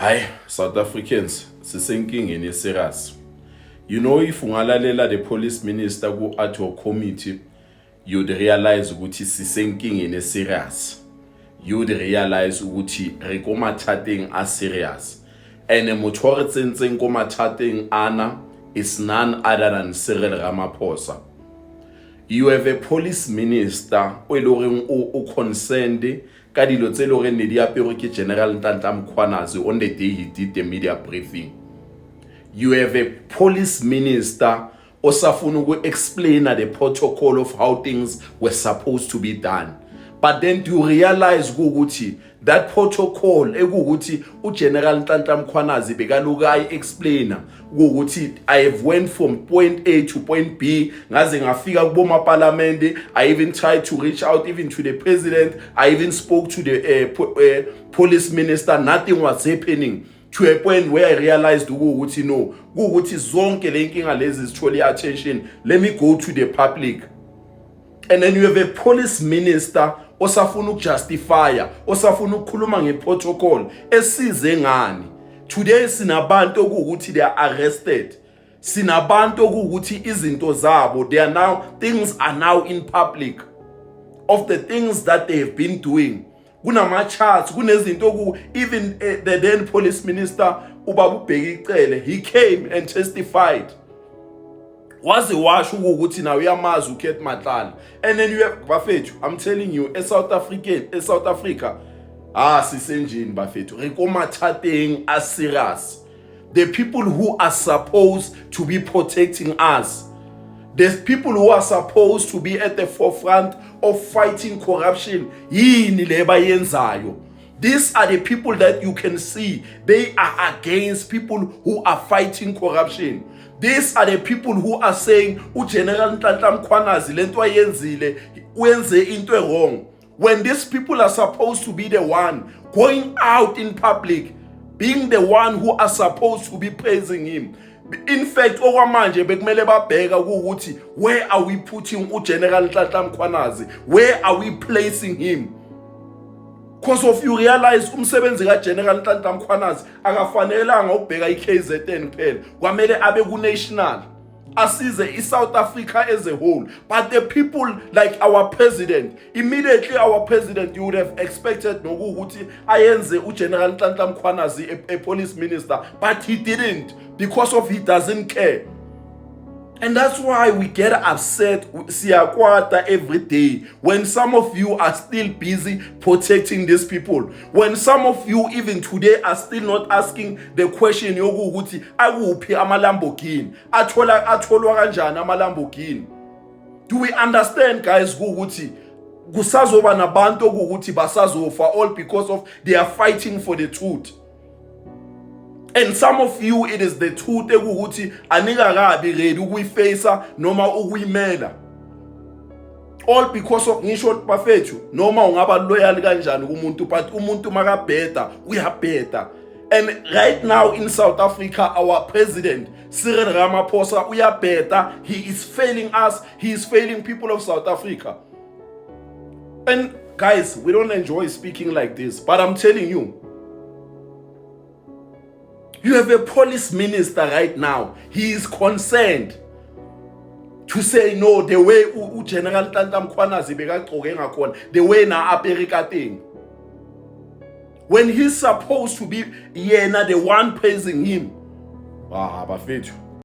Hi, South Africans, sisenkingeni serious. You know, if ungalalela the police minister ku ad hoc committee, you'd realize ukuthi sisenkingeni serious. You'd realize ukuthi re ko mathateng a serious. And motho wa re tsentseng ko mathateng ana is none other than Cyril Ramaphosa. You have a police minister o concerned ka dilo tse lore ne di apere ke General Ntantla Mkhwanazi on the day he did the media briefing. You have a police minister o safuna uku explain the protocol of how things were supposed to be done. But then do you realize ukuthi that protocol ekuthi uGeneral Ntantla Mkhwanazi bekaluka explainer ukuthi I have went from point A to point B ngaze ngafika kuboma parliament. I even tried to reach out even to the president. I even spoke to the police minister. Nothing was happening to a point where I realized ukuthi no ukuthi zonke lenkinga lezi zithole attention. Let me go to the public. And then you have a police minister osafuna ukujustifya, osafuna ukukhuluma ngeprotocol esize ngani. Today sinabantu ukuthi they are arrested. Sinabantu ukuthi izinto zabo things are now in public of the things that they have been doing. Kunama charts, kunezinto even the then police minister uBaba uBheki he came and testified. Waze washo ukuthi na uyamazi uKeth Matlala. And then you have bafethu, I'm telling you, South Africa sisenjini bafethu re ko mathateng a serious. The people who are supposed to be protecting us, the people who are supposed to be at the forefront of fighting corruption, yini le bayenzayo. These are the people that you can see they are against people who are fighting corruption. These are the people who are saying uGeneral Ntantla Mkhwanazi lento ayenzile wenze into wrong. When these people are supposed to be the one going out in public, being the one who are supposed to be praising him. In fact, okwamanje bekumele babheka ukuthi where are we putting uGeneral Ntantla Mkhwanazi? Where are we placing him? Because of you realize umsebenzi kaGeneral Ntantla Mkhwanazi akafanelanga ukubheka iKZN kuphela, kwamele abe ku-national asize iSouth Africa as a whole. But the people like our president, immediately our president, you would have expected nokuthi ayenze uGeneral Ntantla Mkhwanazi a police minister, but he didn't because of he doesn't care. And that's why we get upset siyakwata every day when some of you are still busy protecting these people. When some of you even today are still not asking the question yokuthi akuphi amaLamborghini, atholwa kanjani amaLamborghini. Do we understand guys ukuthi kusazoba nabantu ukuthi basazofa all because of they are fighting for the truth? And some of you, it is the truth ukuthi anika kabi ready ukuyifacea noma ukuyimela. All because of ngisho bafethu noma ungaba loyal kanjani kumuntu, but umuntu makabheda uyabheda. And right now in South Africa, our president Cyril Ramaphosa uyabheda. He is failing us. He is failing people of South Africa. And guys, we don't enjoy speaking like this, but I'm telling you, you have a police minister right now. He is concerned to say no, the way uGeneral Ntantla Mkhwanazi bekagcoke ngakhona, the way na aperika thing. When he's supposed to be the one praising him. Bafethu,